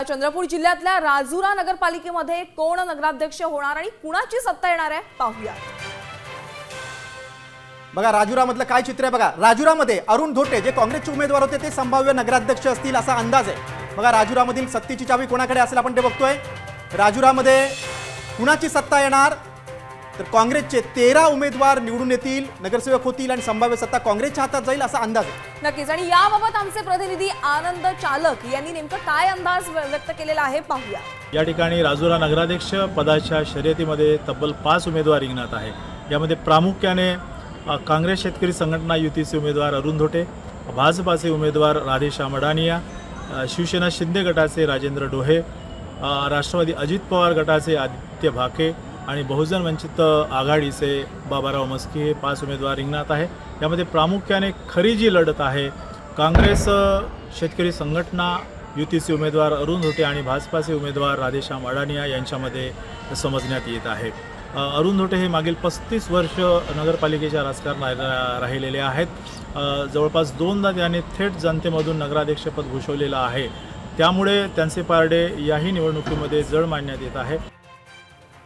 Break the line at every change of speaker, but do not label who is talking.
चंद्रपूर जिल्ह्यातल्या राजुरा नगरपालिकेमध्ये कोण नगराध्यक्ष होणार आणि कुणाची सत्ता येणार आहे पाहूया।
बघा राजुरामधलं काय चित्र आहे बघा। राजुरामध्ये अरुण धोटे जे काँग्रेसचे उमेदवार होते ते संभाव्य नगराध्यक्ष असतील असा अंदाज आहे। बघा राजुरामधील सत्तेची चावी कोणाकडे असेल आपण ते बघतोय। राजुरामध्ये कुणाची सत्ता येणार तर काँग्रेसचे 13 उमेदवार निवडून येतील, नगरसेवक होतील आणि संभाव्य सत्ता काँग्रेसच्या हातात जाईल असा अंदाज आहे।
नक्कीच। आणि याबाबत आमचे प्रतिनिधी आनंद चालक यांनी नेमकं काय अंदाज व्यक्त केलेला आहे पाहूया।
या ठिकाणी राजुरा नगराध्यक्ष पदाच्या शर्यतीमध्ये तब्बल 5 उमेदवार रिंगणात आहे। यामध्ये प्रामुख्याने काँग्रेस शेतकरी संघटना युतीचे उमेदवार अरुण धोटे, भाजपाचे उमेदवार राधेश्याम अडानिया, शिवसेना शिंदे गटाचे राजेंद्र डोहे, राष्ट्रवादी अजित पवार गटाचे आदित्य भाके आणि बहुजन वंचित आघाडीचे बाबाराव मस्की हे 5 उमेदवार रिंगणात आहे। यामध्ये प्रामुख्याने खरी जी लढत आहे काँग्रेस शेतकरी संघटना युतीचे उमेदवार अरुण धोटे आणि भाजपाचे उमेदवार राधेश्याम अडानिया यांच्यामध्ये समजण्यात येत आहे। अरुण धोटे हे मागील 35 वर्ष नगरपालिकेच्या राजकारणात राहिलेले आहेत। जवळपास 2दा त्यांनी थेट जनतेमधून नगराध्यक्षपद भूषवलेलं आहे। त्यामुळे त्यांचे पारडे याही निवडणुकीमध्ये जड मानण्यात येत आहे।